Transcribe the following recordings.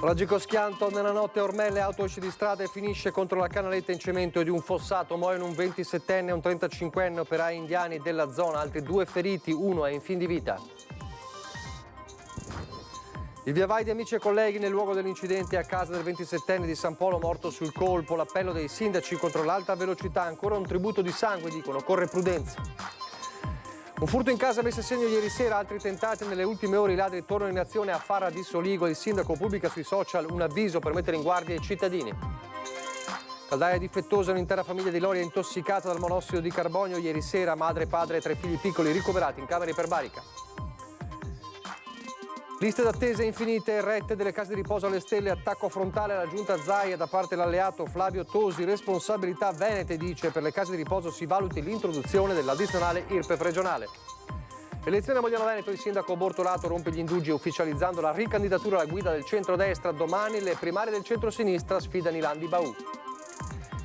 Tragico schianto nella notte a Ormelle, auto esce di strada e finisce contro la canaletta in cemento di un fossato. Muoiono un 27enne e un 35enne operai indiani della zona, altri 2 feriti, uno è in fin di vita. Il via vai di amici e colleghi nel luogo dell'incidente a casa del 27enne di San Polo morto sul colpo. L'appello dei sindaci contro l'alta velocità, ancora un tributo di sangue, dicono, corre prudenza. Un furto in casa ha messo a segno ieri sera, altri tentati nelle ultime ore. I ladri tornano in azione a Fara di Soligo. Il sindaco pubblica sui social un avviso per mettere in guardia i cittadini. Caldaia difettosa, un'intera famiglia di Loria intossicata dal monossido di carbonio. Ieri sera madre, padre e 3 figli piccoli ricoverati in camera iperbarica. Liste d'attesa infinite, rette delle case di riposo alle stelle, attacco frontale alla giunta Zaia da parte dell'alleato Flavio Tosi, responsabilità venete, dice, per le case di riposo si valuti l'introduzione dell'addizionale IRPEF regionale. Elezione a Mogliano Veneto, il sindaco Bortolato rompe gli indugi ufficializzando la ricandidatura alla guida del centrodestra. Domani le primarie del centro-sinistra sfidano i Landi Baù.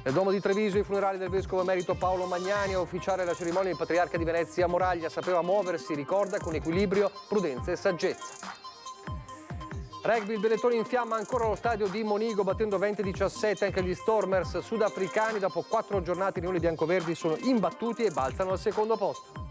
Nel Duomo di Treviso i funerali del vescovo emerito Paolo Magnani, a ufficiare la cerimonia il patriarca di Venezia Moraglia, sapeva muoversi, ricorda, con equilibrio, prudenza e saggezza. Rugby, il Benetton in fiamma ancora allo stadio di Monigo, battendo 20-17 anche gli Stormers sudafricani. Dopo 4 giornate i neoni biancoverdi sono imbattuti e balzano al secondo posto.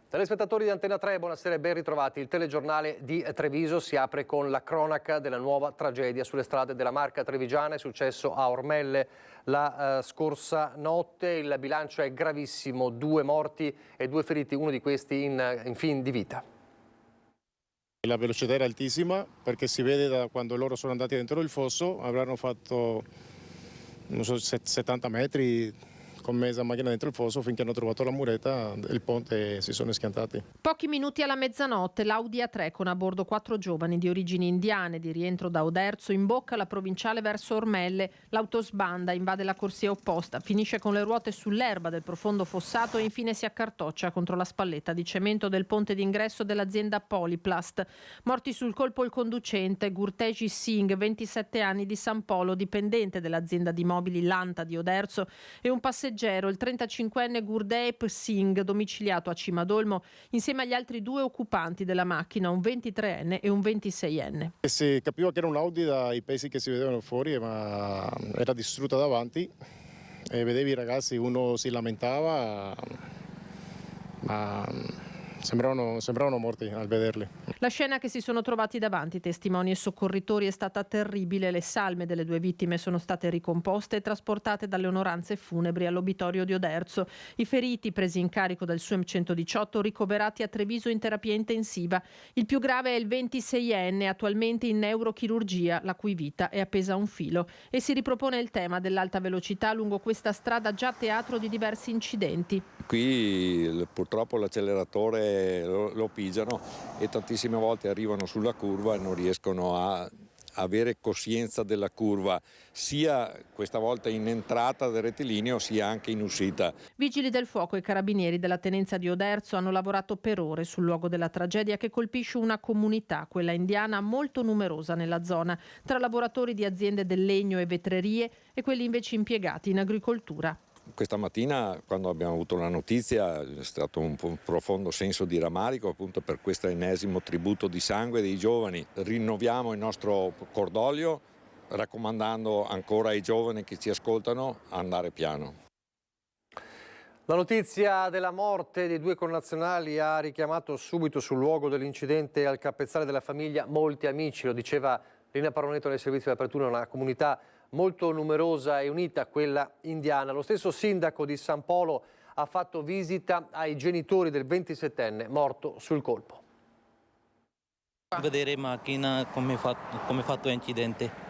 Telespettatori di Antena 3, buonasera e ben ritrovati. Il telegiornale di Treviso si apre con la cronaca della nuova tragedia sulle strade della Marca trevigiana. È successo a Ormelle la scorsa notte. Il bilancio è gravissimo, 2 morti e 2 feriti, uno di questi in fin di vita. La velocità era altissima perché si vede da quando loro sono andati dentro il fosso, avranno fatto non so, 70 metri con mezza macchina dentro il fosso finché hanno trovato la muretta del ponte e si sono schiantati. Pochi minuti alla mezzanotte l'Audi A3 con a bordo 4 giovani di origini indiane di rientro da Oderzo imbocca la provinciale verso Ormelle. L'auto sbanda, invade la corsia opposta, finisce con le ruote sull'erba del profondo fossato e infine si accartoccia contro la spalletta di cemento del ponte d'ingresso dell'azienda Polyplast. Morti sul colpo il conducente Gurteji Singh, 27 anni, di San Polo, dipendente dell'azienda di mobili Lanta di Oderzo, e un passeggero, il 35enne Gurdeep Singh, domiciliato a Cimadolmo, insieme agli altri 2 occupanti della macchina, un 23enne e un 26enne. Si capiva che era un Audi dai pezzi che si vedevano fuori, ma era distrutta davanti e vedevi i ragazzi, uno si lamentava, ma sembravano morti al vederli. La scena che si sono trovati davanti testimoni e soccorritori è stata terribile. Le salme delle 2 vittime sono state ricomposte e trasportate dalle onoranze funebri all'obitorio di Oderzo. I feriti, presi in carico dal SUEM 118, ricoverati a Treviso in terapia intensiva. Il più grave è il 26enne, attualmente in neurochirurgia, la cui vita è appesa a un filo. E si ripropone il tema dell'alta velocità lungo questa strada già teatro di diversi incidenti. Qui purtroppo l'acceleratore lo pigiano e tantissime volte arrivano sulla curva e non riescono a avere coscienza della curva, sia questa volta in entrata del rettilineo sia anche in uscita. Vigili del fuoco e carabinieri della tenenza di Oderzo hanno lavorato per ore sul luogo della tragedia che colpisce una comunità, quella indiana, molto numerosa nella zona, tra lavoratori di aziende del legno e vetrerie e quelli invece impiegati in agricoltura. Questa mattina, quando abbiamo avuto la notizia, è stato un profondo senso di rammarico appunto per questo ennesimo tributo di sangue dei giovani. Rinnoviamo il nostro cordoglio, raccomandando ancora ai giovani che ci ascoltano a andare piano. La notizia della morte dei 2 connazionali ha richiamato subito sul luogo dell'incidente al capezzale della famiglia molti amici. Lo diceva Lina Paronetto nel servizio di apertura, una comunità molto numerosa e unita, quella indiana. Lo stesso sindaco di San Polo ha fatto visita ai genitori del 27enne morto sul colpo. Vedere macchina come fatto l'incidente.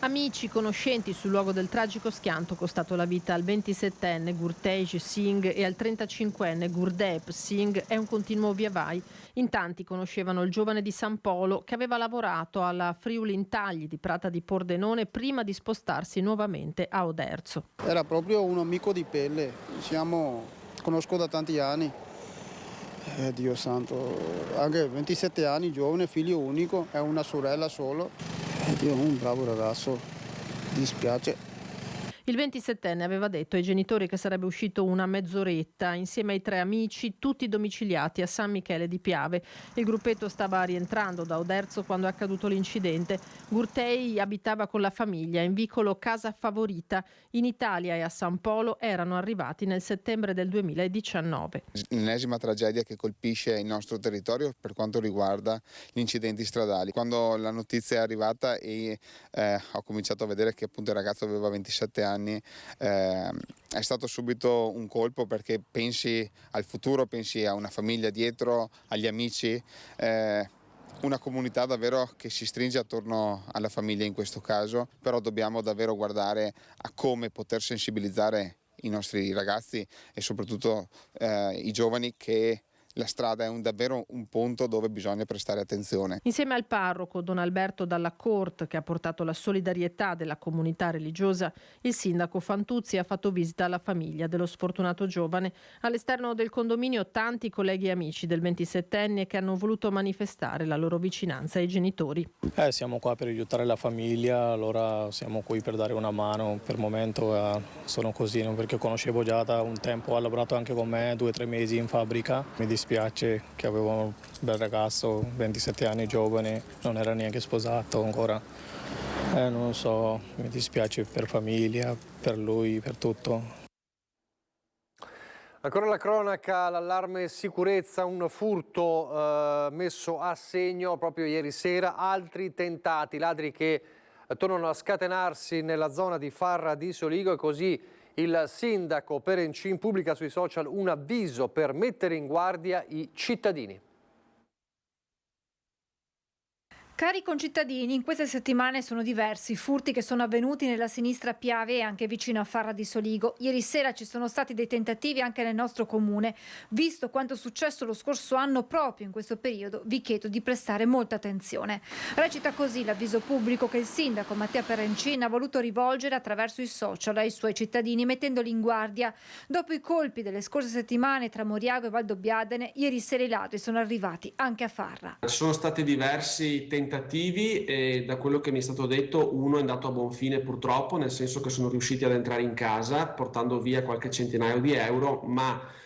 Amici, conoscenti sul luogo del tragico schianto costato la vita al 27enne Gurteji Singh e al 35enne Gurdeep Singh è un continuo via vai. In tanti conoscevano il giovane di San Polo che aveva lavorato alla Friuli Intagli di Prata di Pordenone prima di spostarsi nuovamente a Oderzo. Era proprio un amico di pelle, conosco da tanti anni. Dio santo, anche 27 anni, giovane, figlio unico, è una sorella solo. Dio, un bravo ragazzo, dispiace. Il 27enne aveva detto ai genitori che sarebbe uscito una mezz'oretta insieme ai 3 amici, tutti domiciliati a San Michele di Piave. Il gruppetto stava rientrando da Oderzo quando è accaduto l'incidente. Gurtei abitava con la famiglia in vicolo Casa Favorita. In Italia e a San Polo erano arrivati nel settembre del 2019. L'ennesima tragedia che colpisce il nostro territorio per quanto riguarda gli incidenti stradali. Quando la notizia è arrivata e ho cominciato a vedere che appunto il ragazzo aveva 27 anni, è stato subito un colpo, perché pensi al futuro, pensi a una famiglia dietro, agli amici, una comunità davvero che si stringe attorno alla famiglia in questo caso, però dobbiamo davvero guardare a come poter sensibilizzare i nostri ragazzi e soprattutto i giovani, che la strada è davvero un punto dove bisogna prestare attenzione. Insieme al parroco Don Alberto Dalla Corte, che ha portato la solidarietà della comunità religiosa, il sindaco Fantuzzi ha fatto visita alla famiglia dello sfortunato giovane. All'esterno del condominio tanti colleghi e amici del 27enne che hanno voluto manifestare la loro vicinanza ai genitori. Siamo qua per aiutare la famiglia, allora siamo qui per dare una mano. Per il momento sono così, perché conoscevo già da un tempo, ha lavorato anche con me 2 o 3 mesi in fabbrica. Mi dispiace che avevo un bel ragazzo, 27 anni, giovane, non era neanche sposato ancora. Non lo so, mi dispiace per famiglia, per lui, per tutto. Ancora la cronaca, l'allarme sicurezza, un furto messo a segno proprio ieri sera, altri tentati, ladri che tornano a scatenarsi nella zona di Farra di Soligo, e così il sindaco Perencin pubblica sui social un avviso per mettere in guardia i cittadini. Cari concittadini, in queste settimane sono diversi i furti che sono avvenuti nella sinistra Piave e anche vicino a Farra di Soligo. Ieri sera ci sono stati dei tentativi anche nel nostro comune. Visto quanto è successo lo scorso anno proprio in questo periodo, vi chiedo di prestare molta attenzione. Recita così l'avviso pubblico che il sindaco Mattia Perencin ha voluto rivolgere attraverso i social ai suoi cittadini, mettendoli in guardia. Dopo i colpi delle scorse settimane tra Moriago e Valdobbiadene, ieri sera i ladri sono arrivati anche a Farra. Ci sono stati diversi tentativi e da quello che mi è stato detto uno è andato a buon fine purtroppo, nel senso che sono riusciti ad entrare in casa portando via qualche centinaio di euro, ma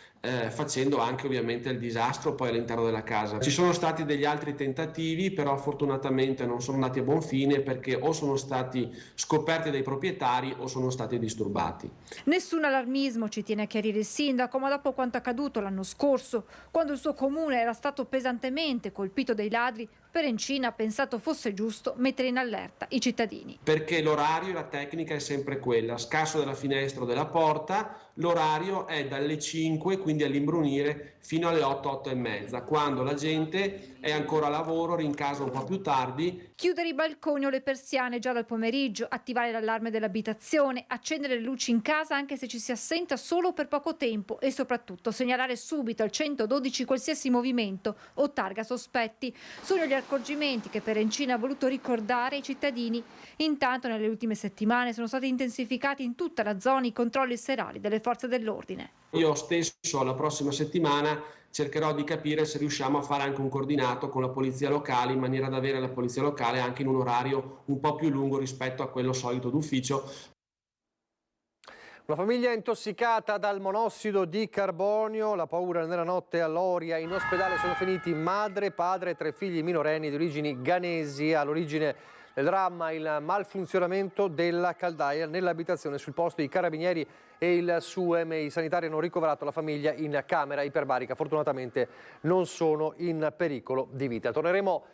facendo anche ovviamente il disastro poi all'interno della casa. Ci sono stati degli altri tentativi, però fortunatamente non sono andati a buon fine, perché o sono stati scoperti dai proprietari o sono stati disturbati. Nessun allarmismo, ci tiene a chiarire il sindaco, ma dopo quanto accaduto l'anno scorso, quando il suo comune era stato pesantemente colpito dai ladri, Perencin ha pensato fosse giusto mettere in allerta i cittadini. Perché l'orario e la tecnica è sempre quella, scasso della finestra o della porta, l'orario è dalle 5, quindi all'imbrunire, fino alle 8, 8 e mezza, quando la gente è ancora a lavoro, rincasa un po' più tardi. Chiudere i balconi o le persiane già dal pomeriggio, attivare l'allarme dell'abitazione, accendere le luci in casa anche se ci si assenta solo per poco tempo e soprattutto segnalare subito al 112 qualsiasi movimento o targa sospetti. Sono gli accorgimenti che Perencin ha voluto ricordare ai cittadini. Intanto nelle ultime settimane sono stati intensificati in tutta la zona i controlli serali delle forze dell'ordine. Io stesso la prossima settimana cercherò di capire se riusciamo a fare anche un coordinato con la polizia locale, in maniera da avere la polizia locale anche in un orario un po' più lungo rispetto a quello solito d'ufficio. Una famiglia intossicata dal monossido di carbonio, la paura nella notte a Loria. In ospedale sono finiti madre, padre e 3 figli minorenni di origini ghanesi. All'origine del dramma il malfunzionamento della caldaia nell'abitazione. Sul posto i carabinieri e il SUEM. I sanitari hanno ricoverato la famiglia in camera iperbarica. Fortunatamente non sono in pericolo di vita. Torneremo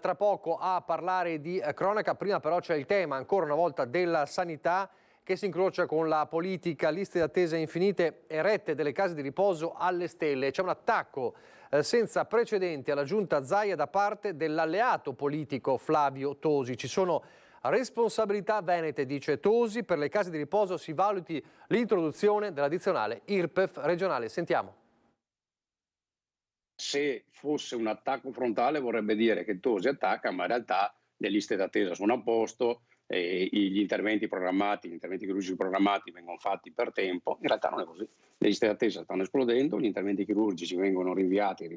tra poco a parlare di cronaca. Prima però c'è il tema ancora una volta della sanità, che si incrocia con la politica, liste d'attesa infinite e rette delle case di riposo alle stelle. C'è un attacco senza precedenti alla giunta Zaia da parte dell'alleato politico Flavio Tosi. Ci sono responsabilità venete, dice Tosi, per le case di riposo si valuti l'introduzione dell'addizionale IRPEF regionale. Sentiamo. Se fosse un attacco frontale vorrebbe dire che Tosi attacca, ma in realtà le liste d'attesa sono a posto, gli interventi chirurgici programmati vengono fatti per tempo. In realtà non è così. Le liste d'attesa stanno esplodendo, gli interventi chirurgici vengono rinviati,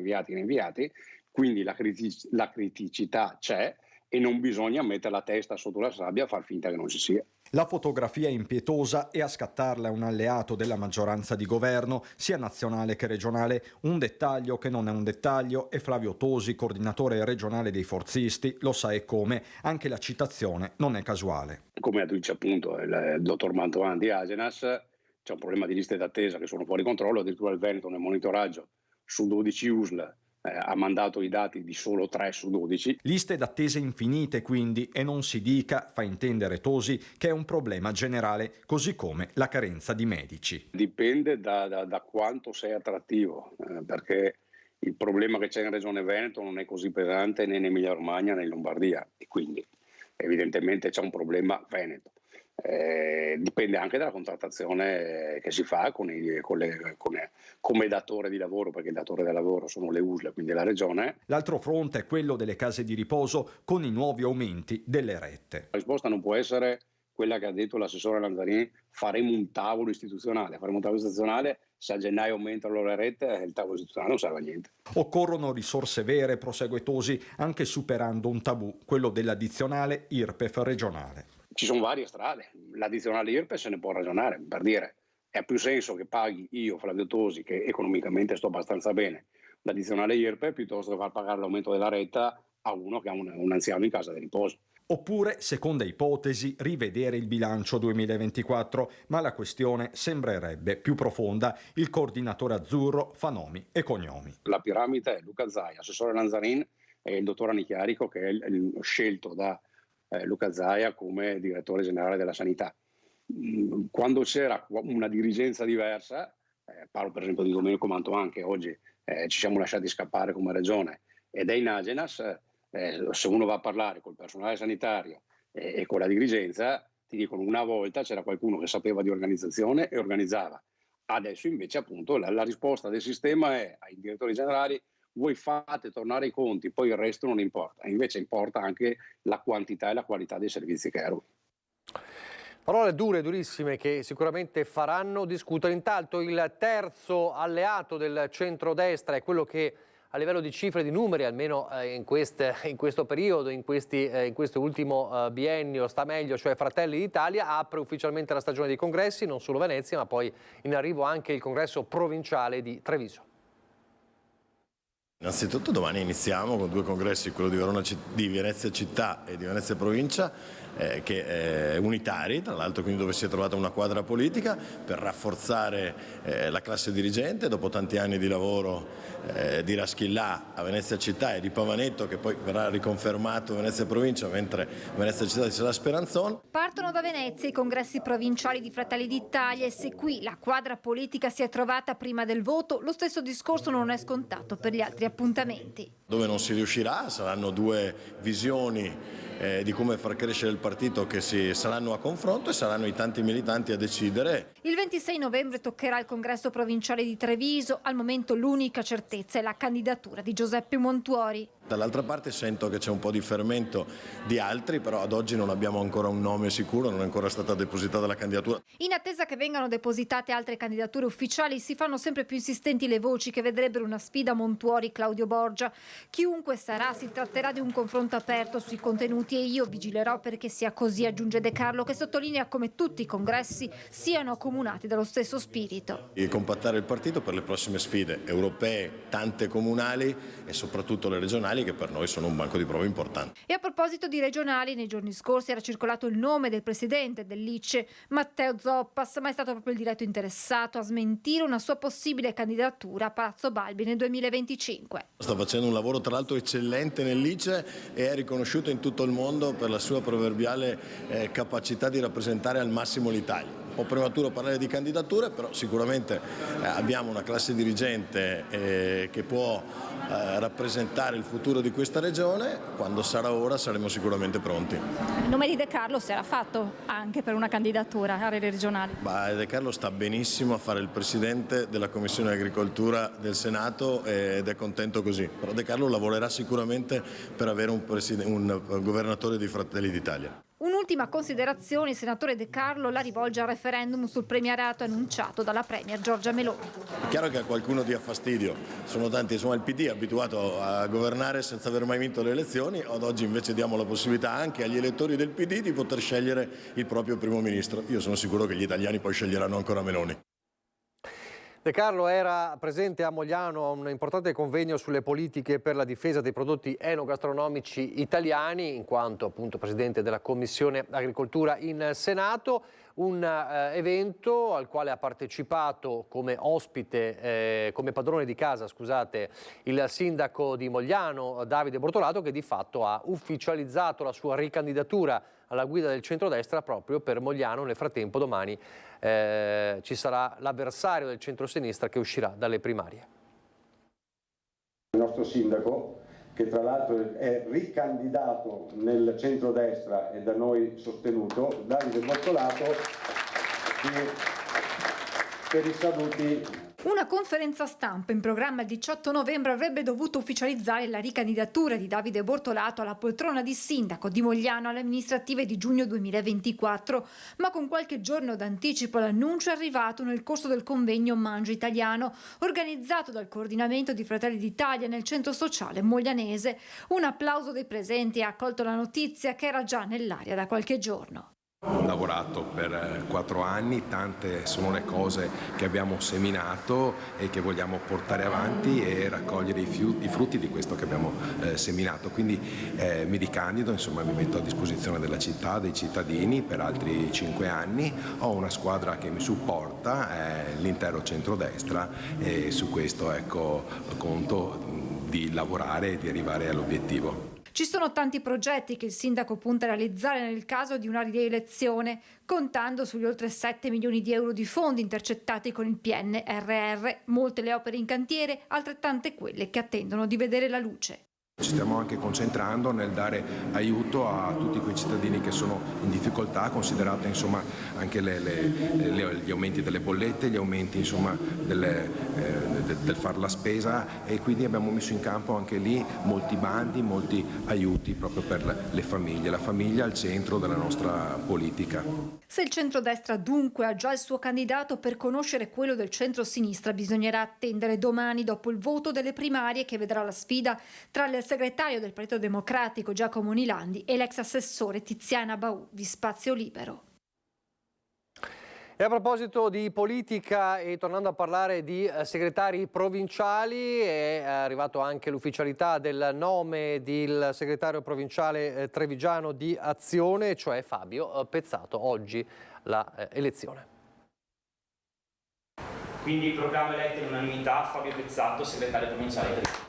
quindi la criticità c'è e non bisogna mettere la testa sotto la sabbia a far finta che non ci sia. La fotografia è impietosa e a scattarla è un alleato della maggioranza di governo, sia nazionale che regionale. Un dettaglio che non è un dettaglio e Flavio Tosi, coordinatore regionale dei forzisti, lo sa e come. Anche la citazione non è casuale. Come dice appunto il dottor Mantoan di Agenas, c'è un problema di liste d'attesa che sono fuori controllo, addirittura il Veneto nel monitoraggio su 12 USL ha mandato i dati di solo 3 su 12. Liste d'attesa infinite quindi, e non si dica, fa intendere Tosi, che è un problema generale, così come la carenza di medici. Dipende da quanto sei attrattivo, perché il problema che c'è in Regione Veneto non è così pesante né in Emilia Romagna né in Lombardia, e quindi evidentemente c'è un problema Veneto. Dipende anche dalla contrattazione che si fa come datore di lavoro, perché il datore del lavoro sono le USL, quindi la regione. L'altro fronte è quello delle case di riposo con i nuovi aumenti delle rette. La risposta non può essere quella che ha detto l'assessore Lanzarini: faremo un tavolo istituzionale. Se a gennaio aumentano le rette, il tavolo istituzionale non serve a niente. Occorrono risorse vere, prosegue Tosi, anche superando un tabù, quello dell'addizionale IRPEF regionale. Ci sono varie strade, l'addizionale IRPEF se ne può ragionare, per dire, ha più senso che paghi io, Flavio Tosi, che economicamente sto abbastanza bene, l'addizionale IRPEF piuttosto che far pagare l'aumento della retta a uno che ha un anziano in casa di riposo. Oppure, seconda ipotesi, rivedere il bilancio 2024, ma la questione sembrerebbe più profonda. Il coordinatore azzurro fa nomi e cognomi. La piramide è Luca Zaia, assessore Lanzarin e il dottor Anichiarico, che è scelto da Luca Zaia come direttore generale della sanità. Quando c'era una dirigenza diversa, parlo per esempio di Domenico Mantoan, che oggi ci siamo lasciati scappare come regione, ed è in Agenas, se uno va a parlare col personale sanitario e con la dirigenza, ti dicono una volta c'era qualcuno che sapeva di organizzazione e organizzava. Adesso invece appunto la risposta del sistema è ai direttori generali: voi fate tornare i conti, poi il resto non importa. Invece importa anche la quantità e la qualità dei servizi che erogano. Parole dure, durissime, che sicuramente faranno discutere. Intanto il terzo alleato del centrodestra è quello che a livello di cifre, di numeri, almeno in questo periodo, in questo ultimo biennio, sta meglio, cioè Fratelli d'Italia. Apre ufficialmente la stagione dei congressi, non solo Venezia, ma poi in arrivo anche il congresso provinciale di Treviso. Innanzitutto domani iniziamo con 2 congressi, quello di Venezia città e di Venezia provincia, che unitari, tra l'altro, quindi dove si è trovata una quadra politica per rafforzare la classe dirigente dopo tanti anni di lavoro di Raschillà a Venezia città e di Pavanetto, che poi verrà riconfermato Venezia provincia, mentre Venezia città ci sarà Speranzon. Partono da Venezia i congressi provinciali di Fratelli d'Italia, e se qui la quadra politica si è trovata prima del voto, lo stesso discorso non è scontato per gli altri appuntamenti. Dove non si riuscirà saranno 2 visioni di come far crescere il partito che saranno a confronto, e saranno i tanti militanti a decidere. Il 26 novembre toccherà il congresso provinciale di Treviso. Al momento l'unica certezza è la candidatura di Giuseppe Montuori. Dall'altra parte sento che c'è un po' di fermento di altri, però ad oggi non abbiamo ancora un nome sicuro, non è ancora stata depositata la candidatura. In attesa che vengano depositate altre candidature ufficiali, si fanno sempre più insistenti le voci che vedrebbero una sfida Montuori-Claudio Borgia. Chiunque sarà, si tratterà di un confronto aperto sui contenuti, e io vigilerò perché sia così, aggiunge De Carlo, che sottolinea come tutti i congressi siano accomunati dallo stesso spirito. E compattare il partito per le prossime sfide europee, tante comunali e soprattutto le regionali, che per noi sono un banco di prova importante. E a proposito di regionali, nei giorni scorsi era circolato il nome del presidente del Licce, Matteo Zoppas, ma è stato proprio il diretto interessato a smentire una sua possibile candidatura a Palazzo Balbi nel 2025. Sta facendo un lavoro tra l'altro eccellente nel Licce e è riconosciuto in tutto il mondo per la sua proverbiale capacità di rappresentare al massimo l'Italia. Un po' prematuro parlare di candidature, però sicuramente abbiamo una classe dirigente che può rappresentare il futuro di questa regione. Quando sarà ora saremo sicuramente pronti. Il nome di De Carlo si era fatto anche per una candidatura alle regionali. De Carlo sta benissimo a fare il presidente della Commissione Agricoltura del Senato ed è contento così. Però De Carlo lavorerà sicuramente per avere un governatore di Fratelli d'Italia. Un Un'ultima considerazione, il senatore De Carlo la rivolge al referendum sul premierato annunciato dalla premier Giorgia Meloni. È chiaro che a qualcuno dia fastidio, sono tanti, insomma il PD è abituato a governare senza aver mai vinto le elezioni, ad oggi invece diamo la possibilità anche agli elettori del PD di poter scegliere il proprio primo ministro. Io sono sicuro che gli italiani poi sceglieranno ancora Meloni. De Carlo era presente a Mogliano a un importante convegno sulle politiche per la difesa dei prodotti enogastronomici italiani, in quanto appunto presidente della Commissione Agricoltura in Senato. Un evento al quale ha partecipato come ospite, come padrone di casa, scusate, il sindaco di Mogliano Davide Bortolato, che di fatto ha ufficializzato la sua ricandidatura alla guida del centrodestra proprio per Mogliano. Nel frattempo domani ci sarà l'avversario del centrosinistra che uscirà dalle primarie. Il nostro sindaco, che tra l'altro è ricandidato nel centrodestra e da noi sostenuto, Davide Bortolato, che per i saluti. Una conferenza stampa in programma il 18 novembre avrebbe dovuto ufficializzare la ricandidatura di Davide Bortolato alla poltrona di sindaco di Mogliano alle amministrative di giugno 2024, ma con qualche giorno d'anticipo l'annuncio è arrivato nel corso del convegno Mangio Italiano, organizzato dal coordinamento di Fratelli d'Italia nel centro sociale moglianese. Un applauso dei presenti ha accolto la notizia che era già nell'aria da qualche giorno. Ho lavorato per 4 anni, tante sono le cose che abbiamo seminato e che vogliamo portare avanti e raccogliere i frutti di questo che abbiamo seminato. Quindi mi ricandido, insomma mi metto a disposizione della città, dei cittadini per altri 5 anni. Ho una squadra che mi supporta, l'intero centrodestra, e su questo conto di lavorare e di arrivare all'obiettivo. Ci sono tanti progetti che il sindaco punta a realizzare nel caso di una rielezione, contando sugli oltre 7 milioni di euro di fondi intercettati con il PNRR, molte le opere in cantiere, altrettante quelle che attendono di vedere la luce. Ci stiamo anche concentrando nel dare aiuto a tutti quei cittadini che sono in difficoltà, considerate insomma anche gli aumenti delle bollette, gli aumenti insomma del far la spesa, e quindi abbiamo messo in campo anche lì molti bandi, molti aiuti proprio per le famiglie, la famiglia al centro della nostra politica. Se il centrodestra dunque ha già il suo candidato, per conoscere quello del centro-sinistra bisognerà attendere domani dopo il voto delle primarie, che vedrà la sfida tra il segretario del Partito Democratico Giacomo Nilandi e l'ex assessore Tiziana Bau di Spazio Libero. E a proposito di politica e tornando a parlare di segretari provinciali, è arrivato anche l'ufficialità del nome del segretario provinciale trevigiano di Azione, cioè Fabio Pezzato. Oggi la elezione. Quindi proclamo eletto all'unanimità Fabio Pezzato, segretario provinciale trevigiano.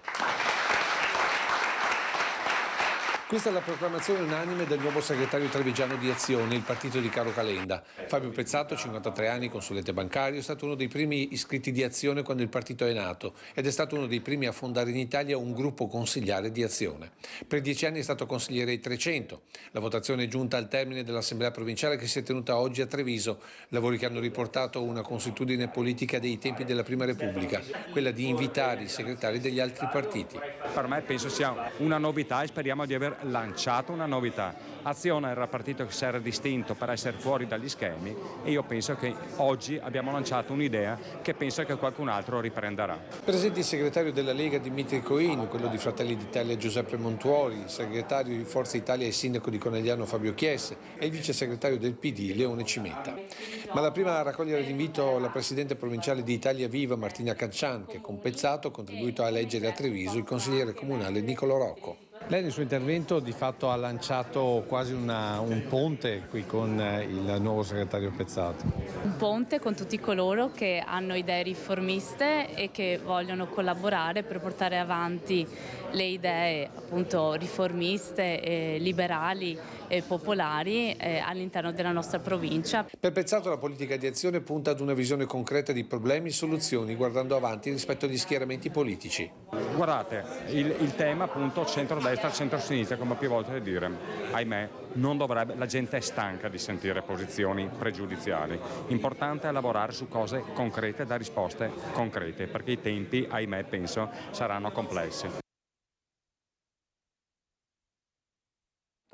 Questa è la proclamazione unanime del nuovo segretario trevigiano di Azione, il partito di Carlo Calenda. Fabio Pezzato, 53 anni, consulente bancario, è stato uno dei primi iscritti di Azione quando il partito è nato ed è stato uno dei primi a fondare in Italia un gruppo consigliare di Azione. Per 10 anni è stato consigliere ai 300. La votazione è giunta al termine dell'Assemblea provinciale che si è tenuta oggi a Treviso. Lavori che hanno riportato una consuetudine politica dei tempi della Prima Repubblica, quella di invitare i segretari degli altri partiti. Per me penso sia una novità e speriamo di aver lanciato una novità. Azione era il partito che si era distinto per essere fuori dagli schemi e io penso che oggi abbiamo lanciato un'idea che penso che qualcun altro riprenderà. Presenti il segretario della Lega Dimitri Coin, quello di Fratelli d'Italia Giuseppe Montuori, il segretario di Forza Italia e sindaco di Conegliano Fabio Chies e il vice segretario del PD Leone Cimetta. Ma la prima a raccogliere l'invito la presidente provinciale di Italia Viva Martina Cancian, che con Pezzato ha contribuito a eleggere a Treviso il consigliere comunale Nicolo Rocco. Lei nel suo intervento di fatto ha lanciato quasi un ponte qui con il nuovo segretario Pezzato. Un ponte con tutti coloro che hanno idee riformiste e che vogliono collaborare per portare avanti le idee appunto riformiste, liberali e popolari all'interno della nostra provincia. Per Pezzato la politica di Azione punta ad una visione concreta di problemi e soluzioni guardando avanti rispetto agli schieramenti politici. Guardate, il tema appunto centrodestra, centrosinistra, come più volte dire, ahimè, non dovrebbe, la gente è stanca di sentire posizioni pregiudiziali. Importante è lavorare su cose concrete, da risposte concrete, perché i tempi, ahimè, penso, saranno complessi.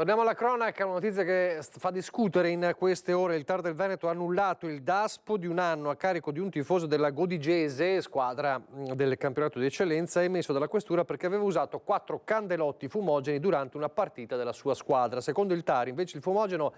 Torniamo alla cronaca, una notizia che fa discutere in queste ore. Il TAR del Veneto ha annullato il DASPO di un anno a carico di un tifoso della Godigese, squadra del campionato di eccellenza, emesso dalla questura perché aveva usato 4 candelotti fumogeni durante una partita della sua squadra. Secondo il TAR, invece, il fumogeno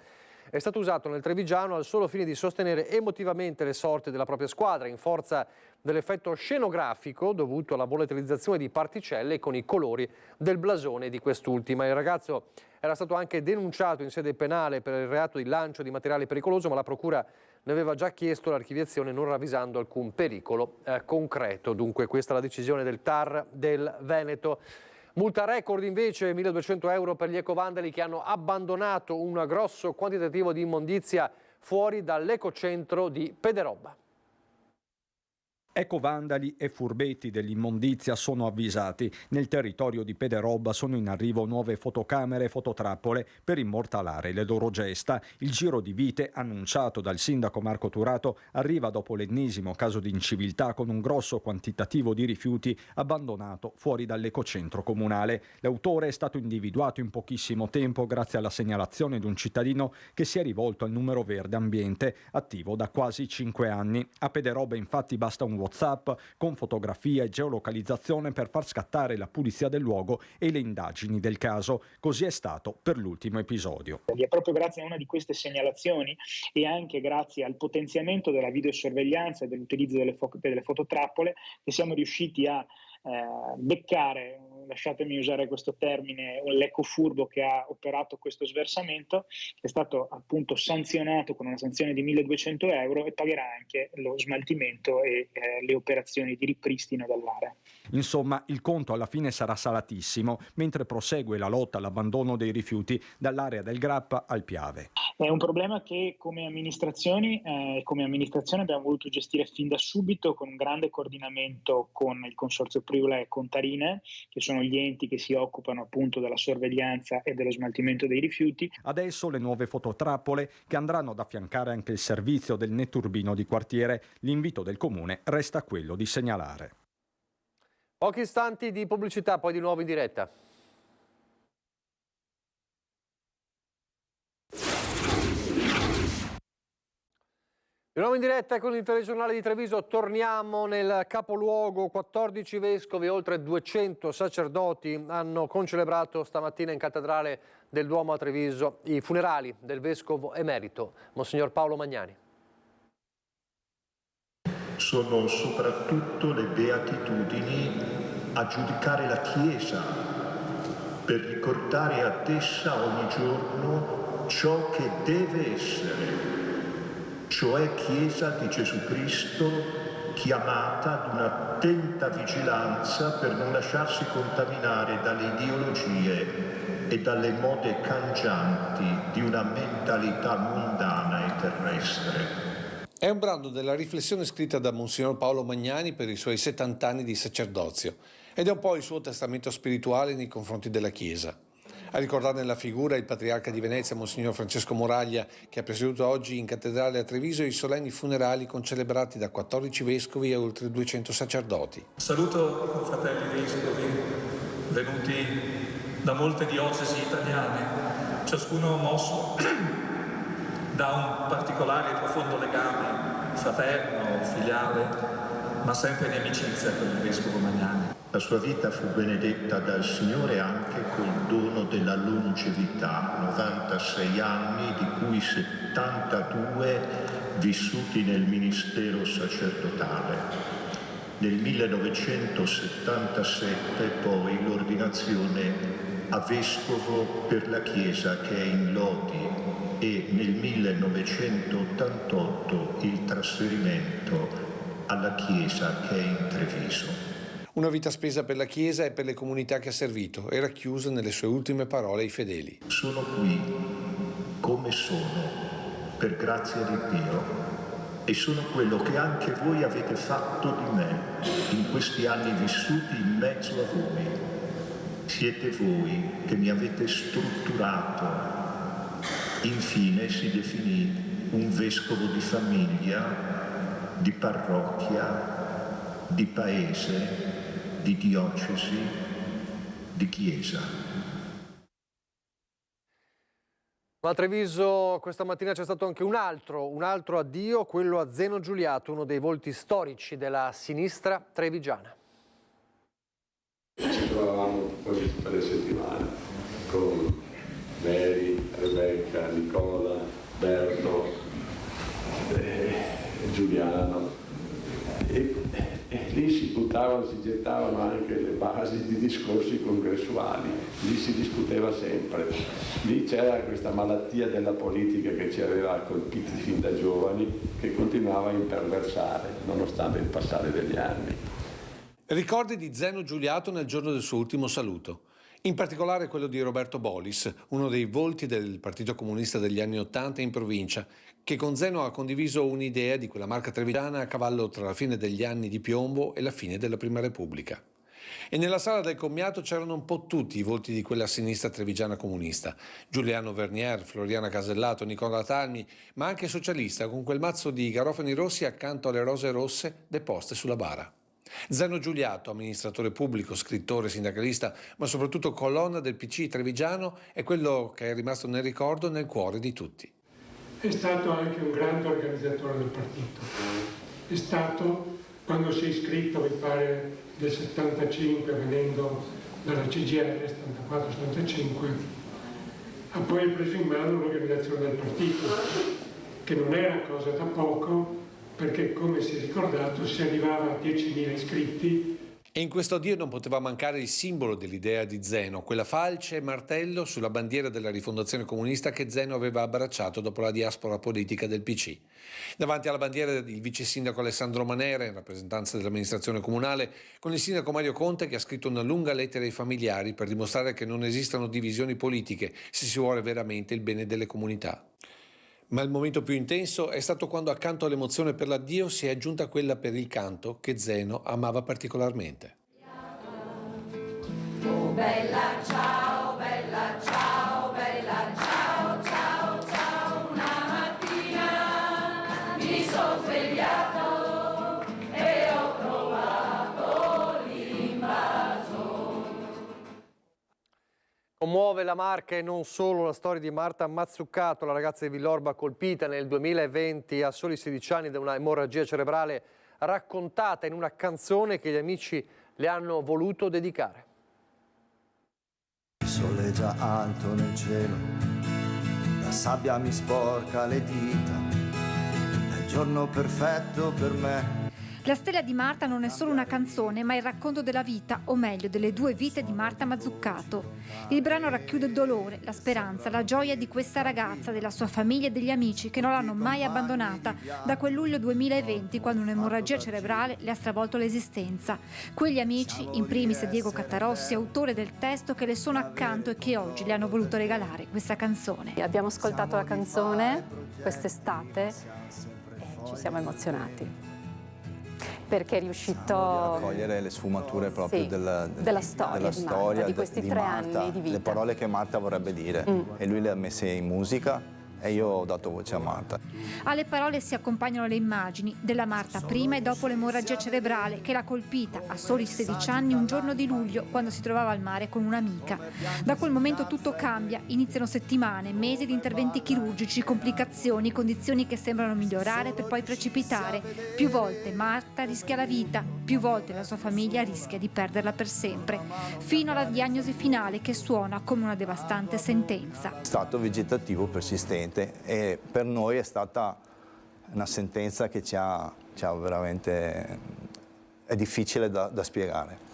è stato usato nel Trevigiano al solo fine di sostenere emotivamente le sorti della propria squadra, in forza dell'effetto scenografico dovuto alla volatilizzazione di particelle con i colori del blasone di quest'ultima. Il ragazzo era stato anche denunciato in sede penale per il reato di lancio di materiale pericoloso, ma la procura ne aveva già chiesto l'archiviazione non ravvisando alcun pericolo concreto. Dunque questa è la decisione del TAR del Veneto. Multa record invece, 1.200 euro per gli ecovandali che hanno abbandonato un grosso quantitativo di immondizia fuori dall'ecocentro di Pederobba. Ecovandali e furbetti dell'immondizia sono avvisati. Nel territorio di Pederobba sono in arrivo nuove fotocamere e fototrappole per immortalare le loro gesta. Il giro di vite, annunciato dal sindaco Marco Turato, arriva dopo l'ennesimo caso di inciviltà con un grosso quantitativo di rifiuti abbandonato fuori dall'ecocentro comunale. L'autore è stato individuato in pochissimo tempo grazie alla segnalazione di un cittadino che si è rivolto al numero verde ambiente, attivo da quasi 5 anni. A Pederobba infatti basta un WhatsApp con fotografia e geolocalizzazione per far scattare la pulizia del luogo e le indagini del caso. Così è stato per l'ultimo episodio. È proprio grazie a una di queste segnalazioni e anche grazie al potenziamento della videosorveglianza e dell'utilizzo delle fototrappole che siamo riusciti a beccare, lasciatemi usare questo termine, l'ecofurbo che ha operato questo sversamento, che è stato appunto sanzionato con una sanzione di 1.200 euro e pagherà anche lo smaltimento e le operazioni di ripristino dell'area. Insomma, il conto alla fine sarà salatissimo, mentre prosegue la lotta all'abbandono dei rifiuti dall'area del Grappa al Piave. È un problema che come amministrazione abbiamo voluto gestire fin da subito con un grande coordinamento con il Consorzio Priula e Contarine, che sono gli enti che si occupano appunto della sorveglianza e dello smaltimento dei rifiuti. Adesso le nuove fototrappole che andranno ad affiancare anche il servizio del netturbino di quartiere. L'invito del comune resta quello di segnalare. Pochi istanti di pubblicità, poi di nuovo in diretta. Di nuovo in diretta con il telegiornale di Treviso, torniamo nel capoluogo. 14 vescovi e oltre 200 sacerdoti hanno concelebrato stamattina in cattedrale del Duomo a Treviso i funerali del vescovo emerito, Monsignor Paolo Magnani. Sono soprattutto le beatitudini a giudicare la Chiesa per ricordare ad essa ogni giorno ciò che deve essere, cioè Chiesa di Gesù Cristo chiamata ad un'attenta vigilanza per non lasciarsi contaminare dalle ideologie e dalle mode cangianti di una mentalità mondana e terrestre. È un brano della riflessione scritta da Monsignor Paolo Magnani per i suoi 70 anni di sacerdozio ed è un po' il suo testamento spirituale nei confronti della Chiesa. A ricordarne la figura il patriarca di Venezia, Monsignor Francesco Moraglia, che ha presieduto oggi in cattedrale a Treviso i solenni funerali concelebrati da 14 vescovi e oltre 200 sacerdoti. Saluto fratelli vescovi venuti da molte diocesi italiane, ciascuno mosso da un particolare e profondo legame fraterno, filiale, ma sempre di amicizia con il vescovo Magnani. La sua vita fu benedetta dal Signore anche col dono della longevità, 96 anni, di cui 72 vissuti nel ministero sacerdotale. Nel 1977 poi l'ordinazione a vescovo per la Chiesa che è in Lodi e nel 1988 il trasferimento alla Chiesa che è in Treviso. Una vita spesa per la Chiesa e per le comunità che ha servito e racchiusa nelle sue ultime parole ai fedeli. Sono qui come sono, per grazia di Dio, e sono quello che anche voi avete fatto di me in questi anni vissuti in mezzo a voi. Siete voi che mi avete strutturato. Infine si definì un vescovo di famiglia, di parrocchia, di paese, di diocesi, di chiesa. A Treviso questa mattina c'è stato anche un altro addio, quello a Zeno Giuliato, uno dei volti storici della sinistra trevigiana. Ci trovavamo quasi tutte le settimane con Mary, Rebecca, Nicola, Berto, Giuliano e lì si buttavano, si gettavano anche le basi di discorsi congressuali, lì si discuteva sempre, lì c'era questa malattia della politica che ci aveva colpiti fin da giovani, che continuava a imperversare nonostante il passare degli anni. Ricordi di Zeno Giuliato nel giorno del suo ultimo saluto. In particolare quello di Roberto Bolis, uno dei volti del Partito Comunista degli anni '80 in provincia, che con Zeno ha condiviso un'idea di quella marca trevigiana a cavallo tra la fine degli anni di piombo e la fine della Prima Repubblica. E nella sala del commiato c'erano un po' tutti i volti di quella sinistra trevigiana comunista. Giuliano Vernier, Floriana Casellato, Nicola Talmi, ma anche socialista con quel mazzo di garofani rossi accanto alle rose rosse deposte sulla bara. Zeno Giuliato, amministratore pubblico, scrittore, sindacalista, ma soprattutto colonna del PC trevigiano, è quello che è rimasto nel ricordo e nel cuore di tutti. È stato anche un grande organizzatore del partito. È stato, quando si è iscritto, mi pare, del 75, venendo dalla CGL, 74-75, ha poi preso in mano l'organizzazione del partito, che non era cosa da poco, perché, come si è ricordato, si arrivava a 10.000 iscritti. E in questo addio non poteva mancare il simbolo dell'idea di Zeno, quella falce e martello sulla bandiera della rifondazione comunista che Zeno aveva abbracciato dopo la diaspora politica del PC. Davanti alla bandiera il vice sindaco Alessandro Manera, in rappresentanza dell'amministrazione comunale, con il sindaco Mario Conte che ha scritto una lunga lettera ai familiari per dimostrare che non esistono divisioni politiche se si vuole veramente il bene delle comunità. Ma il momento più intenso è stato quando accanto all'emozione per l'addio si è aggiunta quella per il canto che Zeno amava particolarmente. Oh bella ciao, bella ciao, bella ciao, ciao, ciao, una mattina mi sono svegliato e ho trovato l'invaso. Commuove la Marca e non solo la storia di Marta Mazzucato, la ragazza di Villorba colpita nel 2020 a soli 16 anni da una emorragia cerebrale, raccontata in una canzone che gli amici le hanno voluto dedicare. Il sole è già alto nel cielo, la sabbia mi sporca le dita, è il giorno perfetto per me. La stella di Marta non è solo una canzone, ma il racconto della vita, o meglio, delle due vite di Marta Mazzucato. Il brano racchiude il dolore, la speranza, la gioia di questa ragazza, della sua famiglia e degli amici che non l'hanno mai abbandonata da quel luglio 2020, quando un'emorragia cerebrale le ha stravolto l'esistenza. Quegli amici, in primis Diego Cattarossi, autore del testo, che le sono accanto e che oggi le hanno voluto regalare questa canzone. Abbiamo ascoltato la canzone quest'estate e ci siamo emozionati, perché è riuscito a cogliere le sfumature proprio della storia di questi 3 anni di vita. Le parole che Marta vorrebbe dire e lui le ha messe in musica e io ho dato voce a Marta. Alle parole si accompagnano le immagini della Marta prima e dopo l'emorragia cerebrale che l'ha colpita a soli 16 anni un giorno di luglio quando si trovava al mare con un'amica. Da quel momento tutto cambia, iniziano settimane, mesi di interventi chirurgici, complicazioni, condizioni che sembrano migliorare per poi precipitare. Più volte Marta rischia la vita, più volte la sua famiglia rischia di perderla per sempre, fino alla diagnosi finale che suona come una devastante sentenza. Stato vegetativo persistente e per noi è stata una sentenza che ci ha veramente, è difficile da spiegare.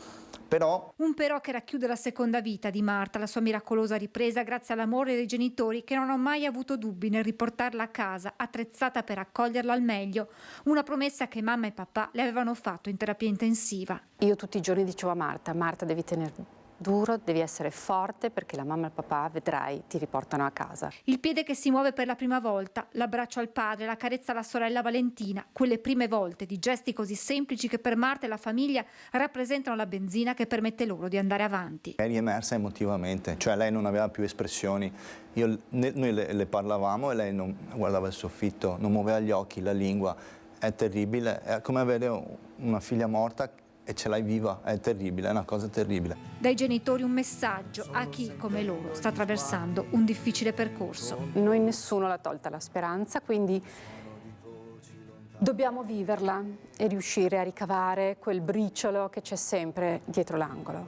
Un però che racchiude la seconda vita di Marta, la sua miracolosa ripresa grazie all'amore dei genitori che non hanno mai avuto dubbi nel riportarla a casa, attrezzata per accoglierla al meglio. Una promessa che mamma e papà le avevano fatto in terapia intensiva. Io tutti i giorni dicevo a Marta devi tenere duro, devi essere forte perché la mamma e il papà, vedrai, ti riportano a casa. Il piede che si muove per la prima volta, l'abbraccio al padre, la carezza alla sorella Valentina, quelle prime volte di gesti così semplici che per Marta e la famiglia rappresentano la benzina che permette loro di andare avanti. È riemersa emotivamente, cioè lei non aveva più espressioni, noi le parlavamo e lei non guardava il soffitto, non muoveva gli occhi, la lingua, è terribile, è come avere una figlia morta e ce l'hai viva, è terribile, è una cosa terribile. Dai genitori un messaggio a chi, come loro, sta attraversando un difficile percorso. Noi nessuno l'ha tolta la speranza, quindi dobbiamo viverla e riuscire a ricavare quel briciolo che c'è sempre dietro l'angolo.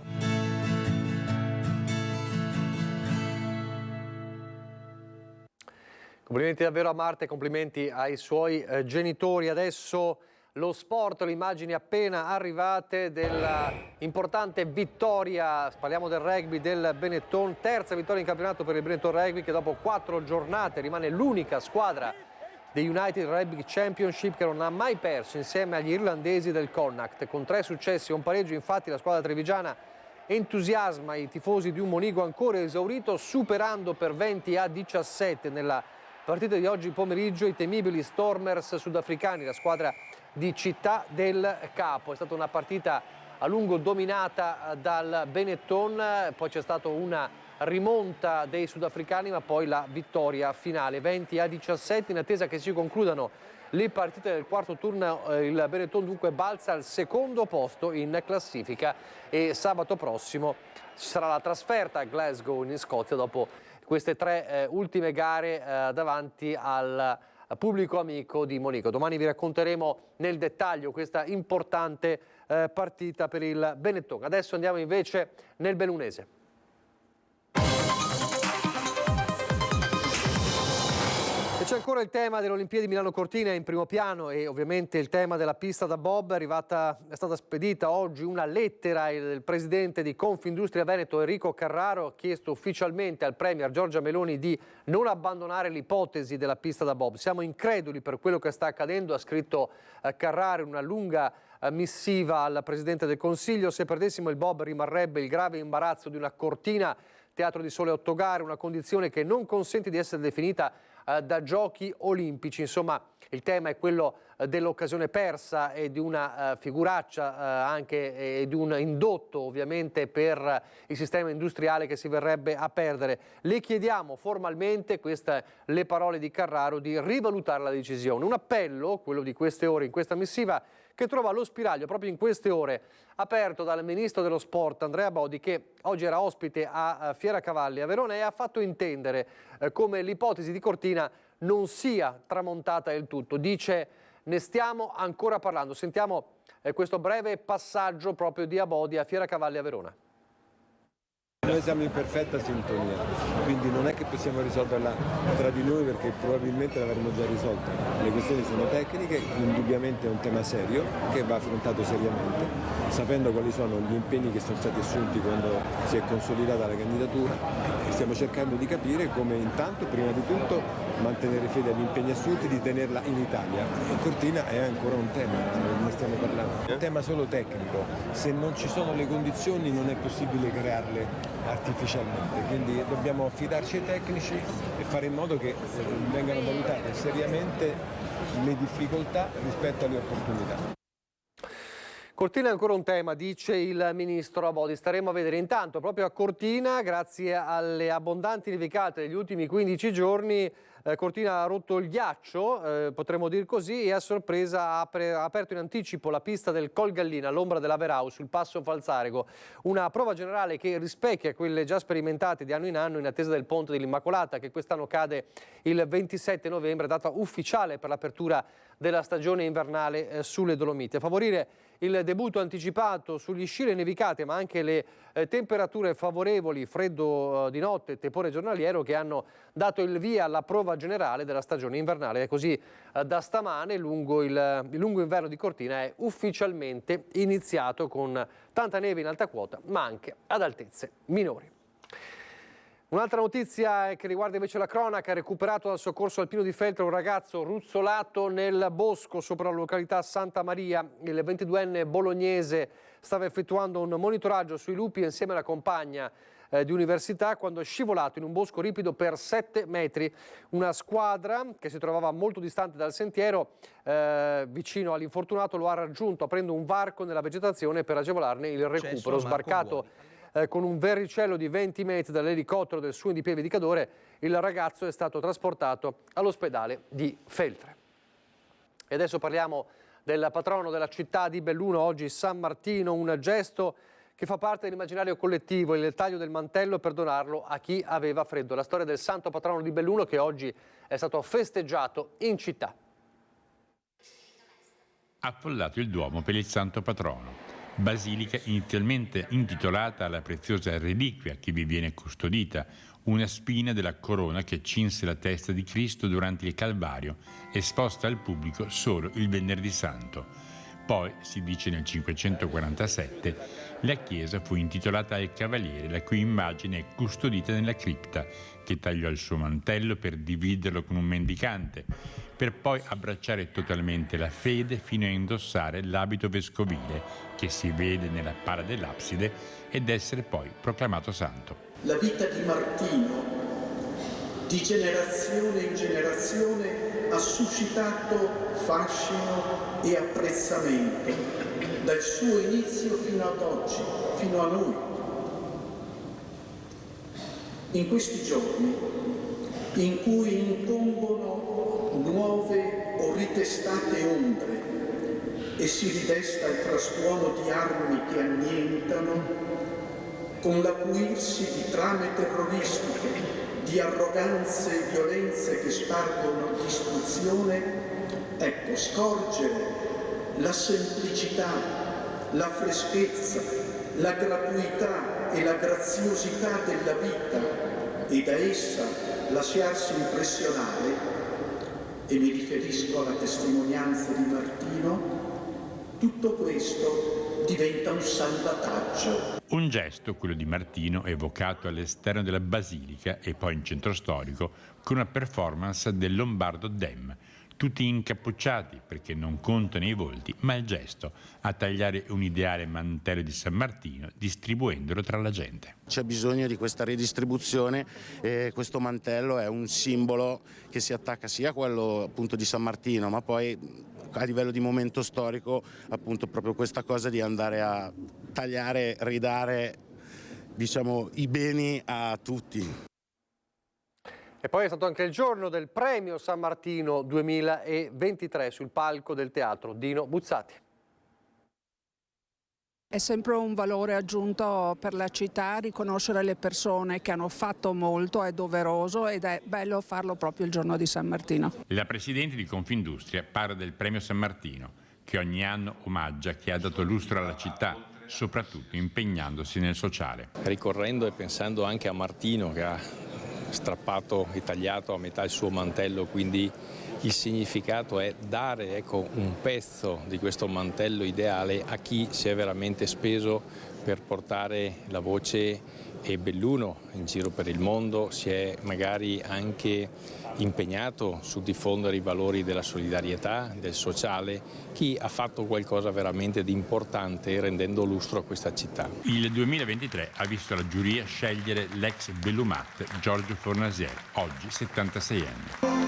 Complimenti davvero a Marta e complimenti ai suoi genitori. Adesso lo sport, le immagini appena arrivate della importante vittoria, parliamo del rugby del Benetton, terza vittoria in campionato per il Benetton Rugby, che dopo 4 giornate rimane l'unica squadra dei United Rugby Championship che non ha mai perso insieme agli irlandesi del Connacht. Con 3 successi e un pareggio, infatti, la squadra trevigiana entusiasma i tifosi di un Monigo ancora esaurito, superando per 20-17 nella partita di oggi pomeriggio i temibili Stormers sudafricani, la squadra di Città del Capo. È stata una partita a lungo dominata dal Benetton, poi c'è stata una rimonta dei sudafricani, ma poi la vittoria finale 20-17. In attesa che si concludano le partite del quarto turno, il Benetton dunque balza al secondo posto in classifica e sabato prossimo ci sarà la trasferta a Glasgow in Scozia dopo queste 3 ultime gare davanti al pubblico amico di Monigo. Domani vi racconteremo nel dettaglio questa importante partita per il Benetton. Adesso andiamo invece nel bellunese. E c'è ancora il tema delle Olimpiadi Milano Cortina in primo piano e ovviamente il tema della pista da bob. È stata spedita oggi una lettera del presidente di Confindustria Veneto Enrico Carraro, ha chiesto ufficialmente al premier Giorgia Meloni di non abbandonare l'ipotesi della pista da bob. Siamo increduli per quello che sta accadendo, ha scritto Carraro in una lunga missiva al presidente del Consiglio. Se perdessimo il bob rimarrebbe il grave imbarazzo di una Cortina teatro di sole 8 gare, una condizione che non consente di essere definita da giochi olimpici. Insomma, il tema è quello dell'occasione persa e di una figuraccia anche e di un indotto ovviamente per il sistema industriale che si verrebbe a perdere. Le chiediamo formalmente, queste le parole di Carraro, di rivalutare la decisione. Un appello, quello di queste ore in questa missiva, che trova lo spiraglio proprio in queste ore, aperto dal ministro dello sport Andrea Bodi, che oggi era ospite a Fieracavalli a Verona e ha fatto intendere come l'ipotesi di Cortina non sia tramontata del tutto. Dice: ne stiamo ancora parlando. Sentiamo questo breve passaggio proprio di Abodi a Fieracavalli a Verona. Noi siamo in perfetta sintonia, quindi non è che possiamo risolverla tra di noi perché probabilmente l'avremmo già risolta. Le questioni sono tecniche, indubbiamente è un tema serio che va affrontato seriamente, sapendo quali sono gli impegni che sono stati assunti quando si è consolidata la candidatura e stiamo cercando di capire come intanto, prima di tutto, mantenere fede agli impegni assunti di tenerla in Italia. E Cortina è ancora un tema, ne stiamo parlando. È un tema solo tecnico, se non ci sono le condizioni non è possibile crearle artificialmente, quindi dobbiamo affidarci ai tecnici e fare in modo che vengano valutate seriamente le difficoltà rispetto alle opportunità. Cortina è ancora un tema, dice il ministro Abodi. Staremo a vedere. Intanto proprio a Cortina, grazie alle abbondanti nevicate degli ultimi 15 giorni, Cortina ha rotto il ghiaccio, potremmo dir così, e a sorpresa ha aperto in anticipo la pista del Col Gallina all'ombra della Verau sul passo Falzarego. Una prova generale che rispecchia quelle già sperimentate di anno in anno in attesa del Ponte dell'Immacolata, che quest'anno cade il 27 novembre, data ufficiale per l'apertura della stagione invernale sulle Dolomiti. A favorire il debutto anticipato sugli sci le nevicate, ma anche le temperature favorevoli, freddo di notte, tepore giornaliero, che hanno dato il via alla prova generale della stagione invernale. E così da stamane il lungo inverno di Cortina è ufficialmente iniziato, con tanta neve in alta quota, ma anche ad altezze minori. Un'altra notizia che riguarda invece la cronaca: recuperato dal soccorso alpino di Feltre un ragazzo ruzzolato nel bosco sopra la località Santa Maria. Il 22enne bolognese stava effettuando un monitoraggio sui lupi insieme alla compagna di università quando è scivolato in un bosco ripido per 7 metri. Una squadra che si trovava molto distante dal sentiero vicino all'infortunato lo ha raggiunto aprendo un varco nella vegetazione per agevolarne il recupero. Sbarcato con un verricello di 20 metri dall'elicottero del suo Pieve di Cadore, il ragazzo è stato trasportato all'ospedale di Feltre. E adesso parliamo del patrono della città di Belluno, oggi San Martino, un gesto che fa parte dell'immaginario collettivo, il taglio del mantello per donarlo a chi aveva freddo. La storia del santo patrono di Belluno che oggi è stato festeggiato in città. Affollato il Duomo per il santo patrono. Basilica inizialmente intitolata alla preziosa reliquia che vi viene custodita, una spina della corona che cinse la testa di Cristo durante il Calvario, esposta al pubblico solo il Venerdì Santo. Poi, si dice nel 547, la chiesa fu intitolata al cavaliere, la cui immagine è custodita nella cripta, che tagliò il suo mantello per dividerlo con un mendicante, per poi abbracciare totalmente la fede fino a indossare l'abito vescovile, che si vede nella para dell'abside, ed essere poi proclamato santo. La vita di Martino, di generazione in generazione, ha suscitato fascino e apprezzamento, dal suo inizio fino ad oggi, fino a noi. In questi giorni, in cui incombono nuove o ritestate ombre e si ridesta il frastuono di armi che annientano, con l'acuirsi di trame terroristiche, di arroganze e violenze che spargono distruzione, ecco, scorgere la semplicità, la freschezza, la gratuità e la graziosità della vita e da essa lasciarsi impressionare, e mi riferisco alla testimonianza di Martino, tutto questo diventa un salvataggio. Un gesto, quello di Martino, evocato all'esterno della Basilica e poi in centro storico con una performance del Lombardo Dem, tutti incappucciati perché non contano i volti, ma il gesto a tagliare un ideale mantello di San Martino distribuendolo tra la gente. C'è bisogno di questa ridistribuzione e questo mantello è un simbolo che si attacca sia a quello appunto di San Martino, ma poi a livello di momento storico appunto proprio questa cosa di andare a tagliare, ridare, diciamo, i beni a tutti. E poi è stato anche il giorno del premio San Martino 2023 sul palco del teatro Dino Buzzati. È sempre un valore aggiunto per la città riconoscere le persone che hanno fatto molto, è doveroso ed è bello farlo proprio il giorno di San Martino. La Presidente di Confindustria parla del premio San Martino, che ogni anno omaggia chi ha dato lustro alla città, soprattutto impegnandosi nel sociale. Ricorrendo e pensando anche a Martino che ha strappato e tagliato a metà il suo mantello, quindi il significato è dare un pezzo di questo mantello ideale a chi si è veramente speso per portare la voce e Belluno in giro per il mondo, si è magari anche impegnato su diffondere i valori della solidarietà, del sociale, chi ha fatto qualcosa veramente di importante rendendo lustro a questa città. Il 2023 ha visto la giuria scegliere l'ex Bellumat Giorgio Fornasier, oggi 76 anni.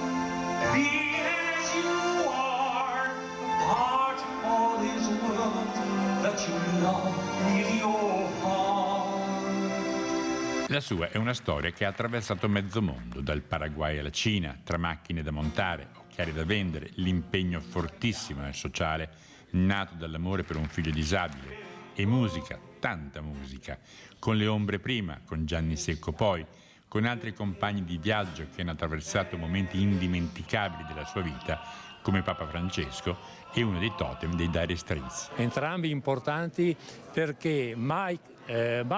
La sua è una storia che ha attraversato mezzo mondo, dal Paraguay alla Cina, tra macchine da montare, occhiali da vendere, l'impegno fortissimo nel sociale, nato dall'amore per un figlio disabile, e musica, tanta musica, con Le Ombre prima, con Gianni Secco poi, con altri compagni di viaggio che hanno attraversato momenti indimenticabili della sua vita, come Papa Francesco e uno dei totem dei Dire Straits. Entrambi importanti perché Martin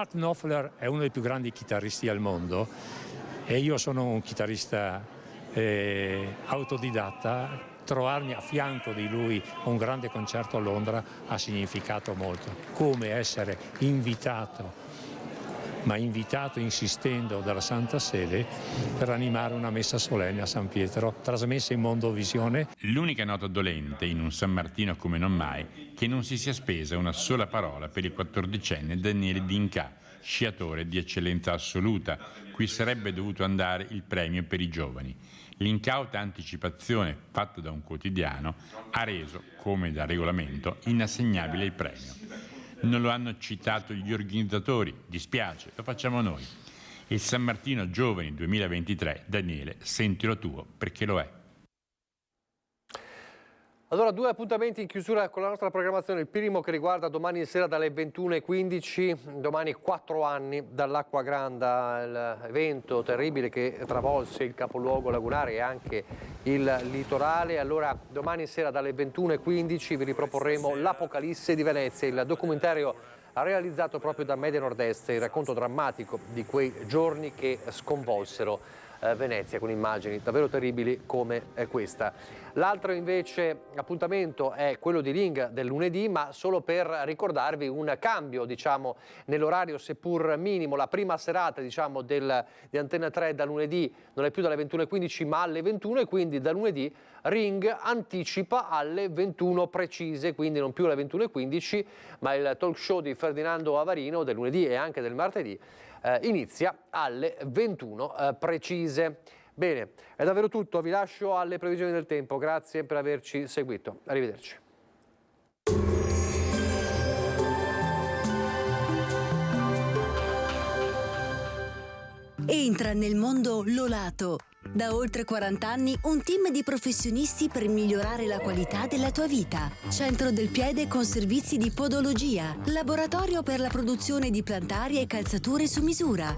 Knopfler è uno dei più grandi chitarristi al mondo e io sono un chitarrista autodidatta. Trovarmi a fianco di lui a un grande concerto a Londra ha significato molto. Come essere invitato, ma invitato insistendo dalla Santa Sede per animare una messa solenne a San Pietro, trasmessa in Mondovisione. L'unica nota dolente in un San Martino come non mai che non si sia spesa una sola parola per il 14enne Daniele D'Inca, sciatore di eccellenza assoluta, cui sarebbe dovuto andare il premio per i giovani. L'incauta anticipazione fatta da un quotidiano ha reso, come da regolamento, inassegnabile il premio. Non lo hanno citato gli organizzatori, dispiace, lo facciamo noi. Il San Martino Giovani 2023, Daniele, sentilo tuo perché lo è. Allora, 2 appuntamenti in chiusura con la nostra programmazione. Il primo che riguarda domani sera dalle 21:15, domani 4 anni dall'Acqua Granda, l'evento terribile che travolse il capoluogo lagunare e anche il litorale. Allora, domani sera dalle 21:15 vi riproporremo L'Apocalisse di Venezia, il documentario realizzato proprio da Media Nord-Est, il racconto drammatico di quei giorni che sconvolsero Venezia, con immagini davvero terribili come questa. L'altro invece appuntamento è quello di Ring del lunedì, ma solo per ricordarvi un cambio, diciamo, nell'orario seppur minimo. La prima serata, diciamo, di Antenna 3 da lunedì non è più dalle 21:15 ma alle 21, e quindi da lunedì Ring anticipa alle 21 precise, quindi non più alle 21:15, ma il talk show di Ferdinando Avarino del lunedì e anche del martedì inizia alle 21 precise. Bene, è davvero tutto, vi lascio alle previsioni del tempo, grazie per averci seguito, arrivederci. Entra nel mondo Lolato. Da oltre 40 anni un team di professionisti per migliorare la qualità della tua vita. Centro del piede con servizi di podologia. Laboratorio per la produzione di plantari e calzature su misura.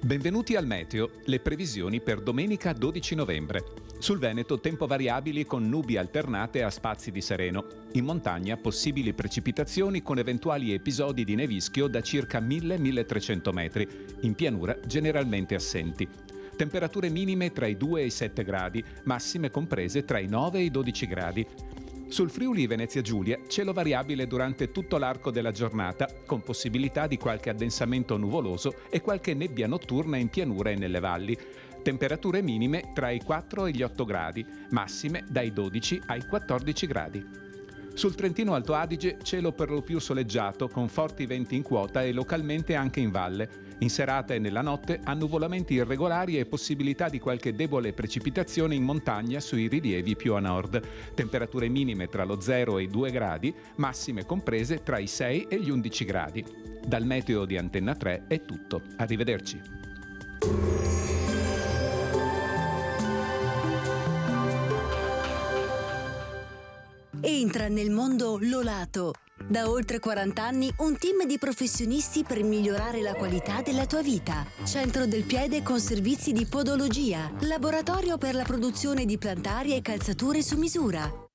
Benvenuti al meteo, le previsioni per domenica 12 novembre. Sul Veneto tempo variabili con nubi alternate a spazi di sereno. In montagna possibili precipitazioni con eventuali episodi di nevischio da circa 1000-1300 metri. In pianura generalmente assenti. Temperature minime tra i 2 e i 7 gradi, massime comprese tra i 9 e i 12 gradi. Sul Friuli Venezia Giulia cielo variabile durante tutto l'arco della giornata, con possibilità di qualche addensamento nuvoloso e qualche nebbia notturna in pianura e nelle valli. Temperature minime tra i 4 e gli 8 gradi, massime dai 12 ai 14 gradi. Sul Trentino Alto Adige cielo per lo più soleggiato con forti venti in quota e localmente anche in valle. In serata e nella notte annuvolamenti irregolari e possibilità di qualche debole precipitazione in montagna sui rilievi più a nord. Temperature minime tra lo 0 e i 2 gradi, massime comprese tra i 6 e gli 11 gradi. Dal meteo di Antenna 3 è tutto. Arrivederci. Entra nel mondo Lolato. Da oltre 40 anni un team di professionisti per migliorare la qualità della tua vita. Centro del piede con servizi di podologia. Laboratorio per la produzione di plantari e calzature su misura.